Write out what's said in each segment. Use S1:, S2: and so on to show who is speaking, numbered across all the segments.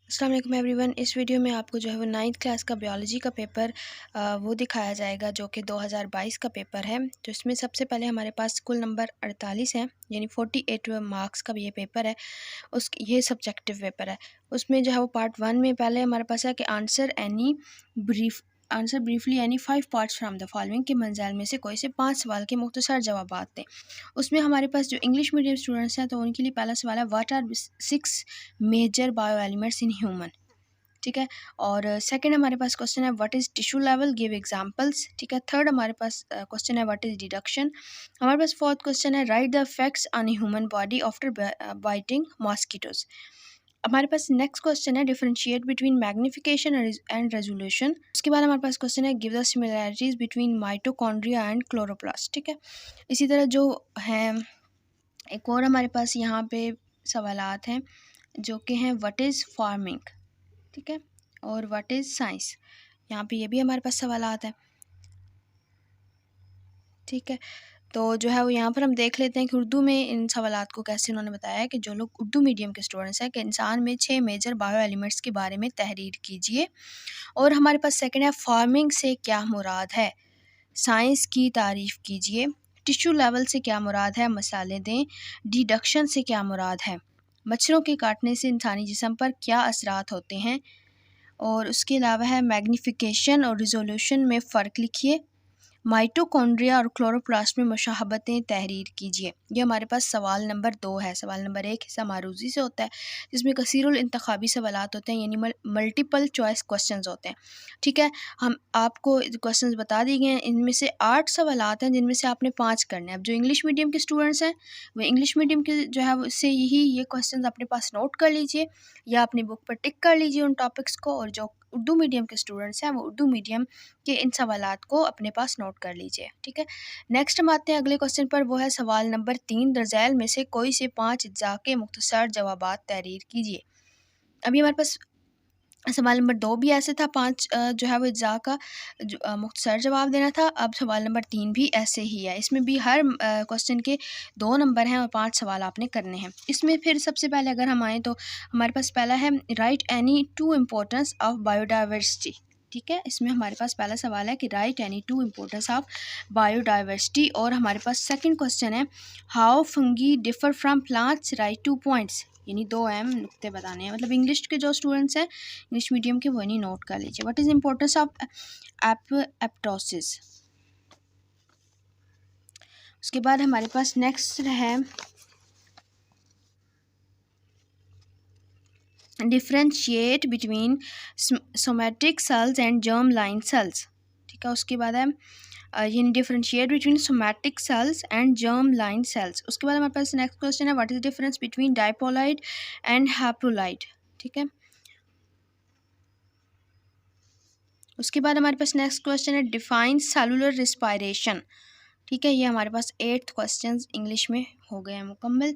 S1: अस्सलाम वालेकुम एवरीवन। इस वीडियो में आपको जो है वो 9th क्लास का बायोलॉजी का पेपर वो दिखाया जाएगा जो कि 2022 का पेपर है। तो इसमें सबसे पहले हमारे पास कुल नंबर 48 हैं, यानी 48 मार्क्स का भी ये पेपर है। ये सब्जेक्टिव पेपर है। उसमें जो है वो पार्ट 1 में पहले हमारे पास है कि answer briefly any 5 parts from the following के मंज़ाइल में से कोई से 5 सवाल के मुख्तसर जवाब दें। उसमें हमारे पास जो इंग्लिश मीडियम स्टूडेंट्स हैं तो उनके लिए पहला सवाल है, what are 6 major bio elements in human. ठीक है। और सेकंड हमारे पास क्वेश्चन है, what is tissue level, give examples. ठीक है। थर्ड हमारे पास क्वेश्चन है, व्हाट इज़ डिडक्शन। हमारे पास फोर्थ क्वेश्चन है, write the effects on human body after biting mosquitoes. हमारे पास नेक्स्ट क्वेश्चन है, differentiate between magnification and resolution. उसके बाद हमारे पास क्वेश्चन है, give the similarities between mitochondria and chloroplast. ठीक है। इसी तरह जो है एक और हमारे पास यहाँ पे सवालात हैं जो कि हैं, व्हाट इज़ फार्मिंग। ठीक है। और व्हाट इज़ साइंस, यहाँ पे ये भी हमारे पास सवालात हैं। ठीक है। तो जो है वो यहाँ पर हम देख लेते हैं कि उर्दू में इन सवालात को कैसे उन्होंने बताया है कि जो लोग उर्दू मीडियम के स्टूडेंट्स हैं कि इंसान में 6 मेजर बायो एलिमेंट्स के बारे में तहरीर कीजिए। और हमारे पास सेकंड है, फार्मिंग से क्या मुराद है, साइंस की तारीफ़ कीजिए। टिश्यू लेवल से क्या मुराद है, मसाले दें। डिडक्शन से क्या मुराद है, मच्छरों के काटने से इंसानी जिस्म पर क्या असरात होते हैं। और उसके अलावा है, मैग्नीफिकेशन और रिजोल्यूशन में फ़र्क लिखिए। माइटोकॉन्ड्रिया और क्लोरोप्लास्ट में मुशाहबतें तहरीर कीजिए। ये हमारे पास सवाल नंबर 2 है। सवाल नंबर 1 हिस्सा मारूजी से होता है जिसमें कसीरुल इंतखाबी सवालात होते हैं, यानी मल्टीपल चॉइस क्वेश्चंस होते हैं। ठीक है। हम आपको क्वेश्चंस बता दिए गए हैं, इनमें से 8 सवालात हैं जिनमें से आपने 5 करने हैं। अब जो इंग्लिश मीडियम के स्टूडेंट्स हैं वो इंग्लिश मीडियम के जो है उससे ये क्वेश्चन अपने पास नोट कर लीजिए या अपनी बुक पर टिक कर लीजिए उन टॉपिक्स को, और जो उर्दू मीडियम के स्टूडेंट्स हैं वो उर्दू मीडियम के इन सवालात को अपने पास नोट कर लीजिए। ठीक है। नेक्स्ट हम आते हैं अगले क्वेश्चन पर, वो है सवाल नंबर 3, दर्ज़ैल में से कोई से 5 अज्जा के मुख्तसर जवाबात तहरीर कीजिए। अभी हमारे पास सवाल नंबर 2 भी ऐसे था, 5 जो है वो अज्जा का मुख्तसर जवाब देना था। अब सवाल नंबर 3 भी ऐसे ही है। इसमें भी हर क्वेश्चन के 2 नंबर हैं और 5 सवाल आपने करने हैं। इसमें फिर सबसे पहले अगर हम आएँ तो हमारे पास पहला है, write any 2 importance of biodiversity. ठीक है। इसमें हमारे पास पहला सवाल है कि right any 2 importance of biodiversity. और हमारे पास सेकंड क्वेश्चन है, how fungi differ from plants, right 2 points, यानी 2 अहम नुक्ते बताने हैं। मतलब इंग्लिश के जो स्टूडेंट्स हैं इंग्लिश मीडियम के वो नहीं नोट कर लीजिए। What is importance of apoptosis. उसके बाद हमारे पास नेक्स्ट है, differentiate between somatic cells and germ line cells. ठीक है। उसके बाद है, यानी differentiate between somatic cells and germ line cells. उसके बाद हमारे पास नेक्स्ट क्वेश्चन है, what is difference between diploid and haploid. ठीक है। उसके बाद हमारे पास नेक्स्ट क्वेश्चन है, डिफाइन सेलुलर रिस्पायरेशन। ठीक है। ये हमारे पास 8 क्वेश्चंस इंग्लिश में हो गए हैं मुकम्मल।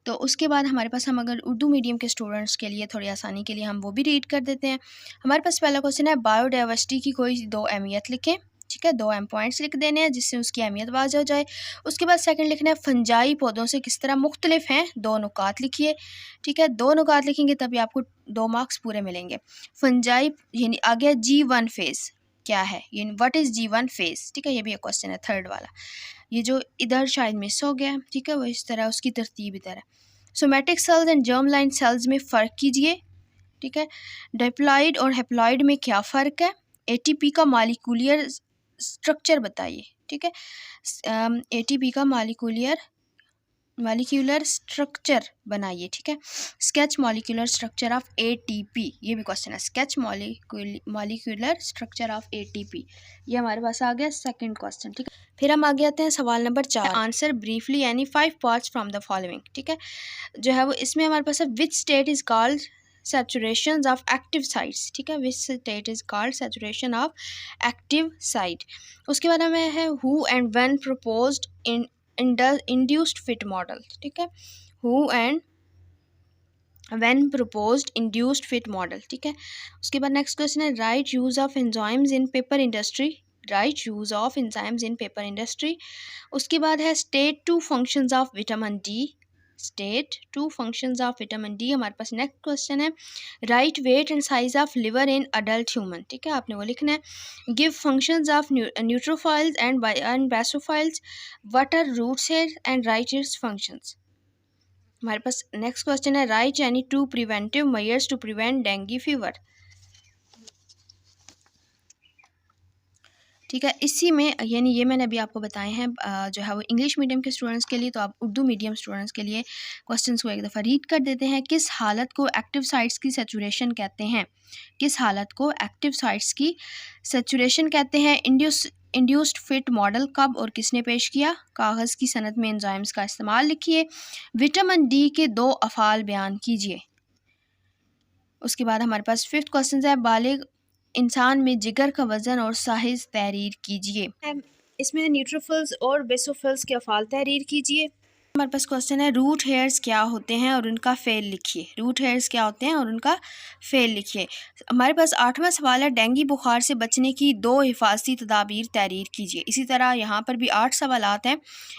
S1: तो उसके बाद हमारे पास, हम अगर उर्दू मीडियम के स्टूडेंट्स के लिए थोड़ी आसानी के लिए हम वो भी रीड कर देते हैं। हमारे पास पहला क्वेश्चन है, बायोडाइवर्सिटी की कोई 2 अहमियत लिखें। ठीक है। 2 अहम पॉइंट्स लिख देने हैं जिससे उसकी अहमियत वाज़ हो जाए। उसके बाद सेकंड लिखना है, फंजाई पौधों से किस तरह मुख्तलिफ हैं, 2 नुकात लिखिए। ठीक है। 2 नुकात लिखेंगे तभी आपको 2 मार्क्स पूरे मिलेंगे। फंजाई यानी आ गया G1 फेज़ क्या है, यानी व्हाट इज़ G1 फेज़। ठीक है। ये भी एक क्वेश्चन है थर्ड वाला, ये जो इधर शायद मिस हो गया। ठीक है। वो इस तरह उसकी तरतीब इधर है। Somatic cells and germ line cells में फ़र्क कीजिए। ठीक है। डाइप्लॉइड और हैप्लॉइड में क्या फ़र्क है, एटीपी का मॉलिक्यूलर स्ट्रक्चर बताइए। ठीक है। एटीपी का मॉलिक्यूलर स्ट्रक्चर बनाइए। ठीक है। Sketch molecular structure of ATP, ये भी क्वेश्चन है, sketch molecular structure of ATP. ये हमारे पास आ गया सेकंड क्वेश्चन। ठीक है। फिर हम आगे आते हैं सवाल number 4, answer briefly any 5 parts from the following. ठीक है। जो है वो इसमें हमारे पास है, which state is called saturation of active sites. ठीक है। Which state is called saturation of active site. उसके बाद हमें है, who and when proposed in induced fit model. ठीक है। Who and when proposed induced fit model. ठीक है। उसके बाद नेक्स्ट क्वेश्चन है, right use of enzymes in paper industry. Write use of enzymes in paper industry. उसके बाद है, state 2 functions of vitamin D. State two functions of vitamin D. हमारे पास नेक्स्ट क्वेश्चन है write weight and size of liver in adult human. ठीक है, आपने वो लिखना है। Give functions of neutrophils and basophils, what are roots hair and write its functions. हमारे पास नेक्स्ट क्वेश्चन है write any to preventive measures to prevent dengue fever. ठीक है, इसी में यानी ये मैंने अभी आपको बताए हैं जो है वो इंग्लिश मीडियम के स्टूडेंट्स के लिए। तो आप उर्दू मीडियम स्टूडेंट्स के लिए क्वेश्चंस को एक दफ़ा रीड कर देते हैं। किस हालत को एक्टिव साइट्स की सेचुरेशन कहते हैं? किस हालत को एक्टिव साइट्स की सेचुरेशन कहते हैं? इंड्यूस्ड फिट मॉडल कब और किसने पेश किया? कागज़ की सनत में एंजाइम्स का इस्तेमाल लिखिए। विटामिन डी के 2 अफ़ाल बयान कीजिए। उसके बाद हमारे पास फिफ्थ क्वेश्चन है बालिग इंसान में जिगर का वज़न और साइज़ तहरीर कीजिए। इसमें न्यूट्रोफिल्स और बेसोफिल्स के अफ़ाल तहरीर कीजिए। हमारे पास क्वेश्चन है रूट हेयर्स क्या होते हैं और उनका फ़ेल लिखिए। रूट हेयर्स क्या होते हैं और उनका फ़ेल लिखिए। हमारे पास 8वां सवाल है डेंगू बुखार से बचने की 2 हिफाजती तदाबीर तहरीर कीजिए। इसी तरह यहाँ पर भी 8 सवालात हैं,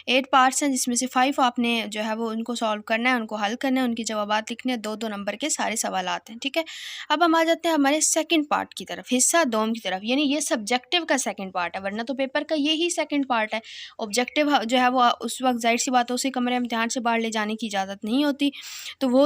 S1: 8 पार्ट्स हैं, जिसमें से 5 आपने जो है वो उनको सॉल्व करना है, उनको हल करना है, उनके जवाबात लिखने हैं। 2-2 नंबर के सारे सवालात हैं। ठीक है, अब हम आ जाते हैं हमारे सेकंड पार्ट की तरफ, हिस्सा 2 की तरफ। यानी ये सब्जेक्टिव का सेकंड पार्ट है, वरना तो पेपर का यही सेकंड पार्ट है। ऑब्जेक्टिव जो है वो उस वक्त जाहिर सी बात है उसी कमरे इम्तिहान से बाहर ले जाने की इजाज़त नहीं होती, तो वो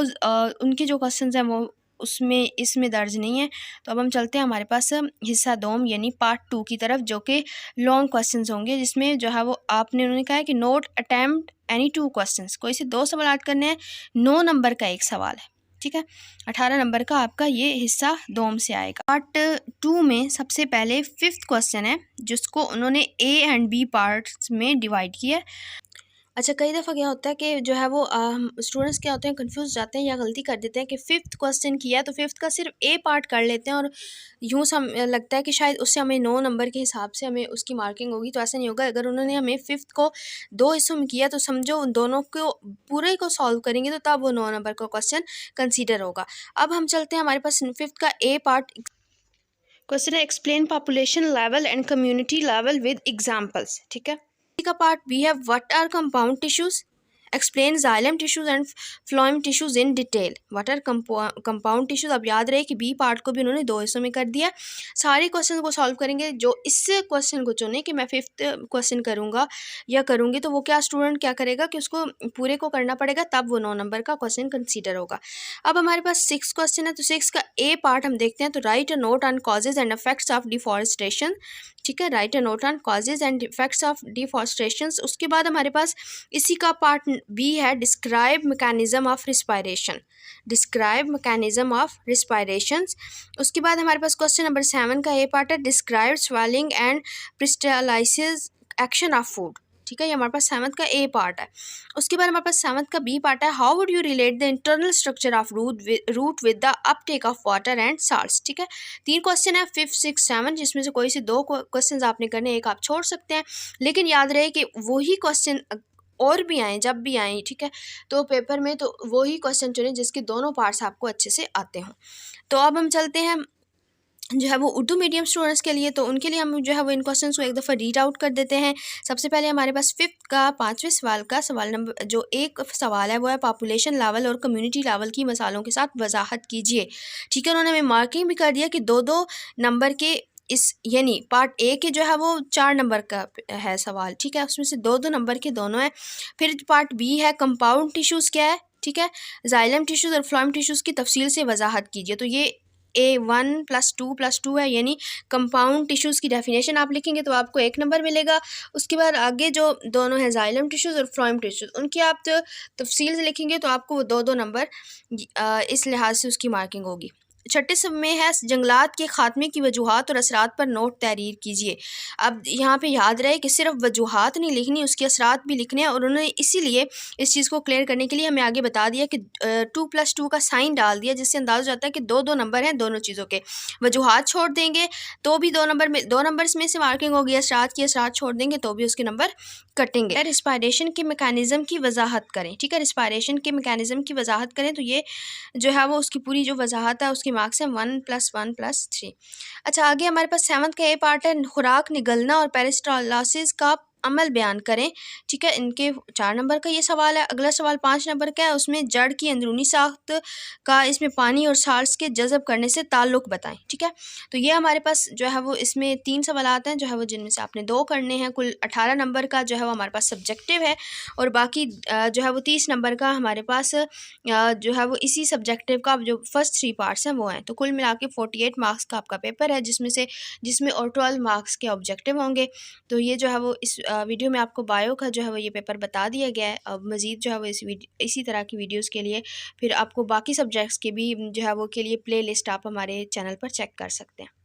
S1: उनके जो क्वेश्चंस हैं वो उसमें इसमें दर्ज नहीं है। तो अब हम चलते हैं हमारे पास हिस्सा 2 यानी पार्ट 2 की तरफ, जो कि लॉन्ग क्वेश्चंस होंगे, जिसमें जो है वो आपने उन्होंने कहा है कि नोट अटैम्प्ट एनी 2 क्वेश्चंस। कोई से 2 सवाल करने हैं, 9 नंबर का एक सवाल है। ठीक है, 18 नंबर का आपका ये हिस्सा 2 से आएगा। पार्ट 2 में सबसे पहले 5th क्वेश्चन है, जिसको उन्होंने ए एंड बी पार्ट्स में डिवाइड किया है। अच्छा, कई दफ़ा क्या होता है कि जो है वो स्टूडेंट्स क्या होते हैं कंफ्यूज जाते हैं या गलती कर देते हैं कि 5th क्वेश्चन किया है तो 5th का सिर्फ ए पार्ट कर लेते हैं और यूँ लगता है कि शायद उससे हमें 9 नंबर के हिसाब से हमें उसकी मार्किंग होगी। तो ऐसा नहीं होगा। अगर उन्होंने हमें 5th को 2 हिस्सों में किया तो समझो उन दोनों को पूरे को सॉल्व करेंगे तो तब वो 9 नंबर का क्वेश्चन कंसिडर होगा। अब हम चलते हैं हमारे पास 5th का ए पार्ट क्वेश्चन है explain population level and community level with examples. ठीक है, का पार्ट बी है what are compound tissues, explain xylem tissues and phloem tissues in detail. What are compound tissues. अब याद रहे कि बी पार्ट को भी उन्होंने 2 हिस्सों में कर दिया। सारे क्वेश्चन को सॉल्व करेंगे। जो इस क्वेश्चन को चुने कि मैं 5th क्वेश्चन करूँगा या करूँगी, तो वो क्या स्टूडेंट क्या करेगा कि उसको पूरे को करना पड़ेगा, तब वो 9 नंबर का क्वेश्चन कंसीडर होगा। अब हमारे पास 6 क्वेश्चन है, तो 6 का ए पार्ट हम देखते हैं। तो write a note on causes and effects of deforestation. ठीक है, write a note on causes and effects of deforestation. उसके बाद हमारे पास इसी का पार्ट बी है describe mechanism of respiration. Describe mechanism of respiration. उसके बाद हमारे पास क्वेश्चन नंबर 7 का ए पार्ट है describe swelling and crystallysis action of food. ठीक है, ये हमारे पास 7th का ए पार्ट है। उसके बाद हमारे पास 7th का बी पार्ट है how would you relate the internal structure of root with the uptake of water and salts. ठीक है, 3 क्वेश्चन है 5, 6, 7, जिसमें से कोई से 2 क्वेश्चन आपने करने, एक आप छोड़ सकते हैं। लेकिन याद रहे कि वही क्वेश्चन और भी आए, जब भी आए, ठीक है, तो पेपर में तो वही क्वेश्चन चुने जिसके दोनों पार्ट्स आपको अच्छे से आते हों। तो अब हम चलते हैं जो है वो उर्दू मीडियम स्टूडेंट्स के लिए। तो उनके लिए हम जो है वो इन क्वेश्चंस को एक दफ़ा रीड आउट कर देते हैं। सबसे पहले हमारे पास 5th का 5वें सवाल का सवाल नंबर जो एक सवाल है वो है पॉपुलेशन लेवल और कम्युनिटी लेवल की मिसालों के साथ वजाहत कीजिए। ठीक है, उन्होंने हमें मार्किंग भी कर दिया कि 2-2 नंबर के इस यानी पार्ट ए के जो है वो 4 नंबर का है सवाल। ठीक है, उसमें से 2-2 नंबर के दोनों हैं। फिर पार्ट बी है कंपाउंड टिश्यूज़ क्या है। ठीक है, जाइलम टिश्यूज़ और फ्लोएम टिश्यूज़ की तफसील से वजाहत कीजिए। तो ये A1 + 2 + 2 है, यानी कंपाउंड टिश्यूज़ की डेफिनेशन आप लिखेंगे तो आपको 1 नंबर मिलेगा। उसके बाद आगे जो दोनों हैं जाइलम टिश्यूज़ और फ्लोएम टिश्यूज़, उनकी आप तफसील से लिखेंगे तो आपको वो 2-2 नंबर इस लिहाज से उसकी मार्किंग होगी। छठे सब में है जंगलात के खात्मे की वजूहात और असरात पर नोट तहरीर कीजिए। अब यहाँ पे याद रहे कि सिर्फ वजूहात नहीं लिखनी, उसके असरात भी लिखने हैं। और उन्होंने इसीलिए इस चीज़ को क्लियर करने के लिए हमें आगे बता दिया कि 2 + 2 का साइन डाल दिया, जिससे अंदाज़ा हो जाता है कि 2-2 नंबर हैं दोनों चीज़ों के। वजूहात छोड़ देंगे तो भी 2 नंबर्स में से मार्किंग होगी, असरात छोड़ देंगे तो भी उसके नंबर कटेंगे। रिस्पायरेशन के मैकेनिज़्म की वजाहत करें। ठीक है, रिस्पायरेशन के मैकेनिज़्म की वजाहत करें तो ये जो है वो उसकी पूरी जो वजाहत है उसकी मार्क्स हैं 1 + 1 + 3। अच्छा, आगे हमारे पास 7th का ए पार्ट है खुराक निगलना और पेरिस्टालसिस का अमल बयान करें। ठीक है, इनके 4 नंबर का ये सवाल है। अगला सवाल 5 नंबर का है, उसमें जड़ की अंदरूनी साख्त का इसमें पानी और साल्ट्स के जज़ब करने से ताल्लुक़ बताएं। ठीक है, तो ये हमारे पास जो है वो इसमें 3 सवालात हैं जो है वो, जिनमें से आपने 2 करने हैं। कुल 18 नंबर का जो है वो हमारे पास सब्जेक्टिव है, और बाकी जो है वो 30 नंबर का हमारे पास जो है वो इसी सब्जेक्टिव का जो फर्स्ट 3 पार्ट्स हैं वो हैं। तो कुल मिला के 48 मार्क्स का आपका पेपर है, जिसमें और 12 मार्क्स के ऑब्जेक्टिव होंगे। तो ये जो है वो इस वीडियो में आपको बायो का जो है वो ये पेपर बता दिया गया है। अब मज़ीद जो है वो इसी तरह की वीडियोस के लिए फिर आपको बाकी सब्जेक्ट्स के भी जो है वो के लिए प्ले लिस्ट आप हमारे चैनल पर चेक कर सकते हैं।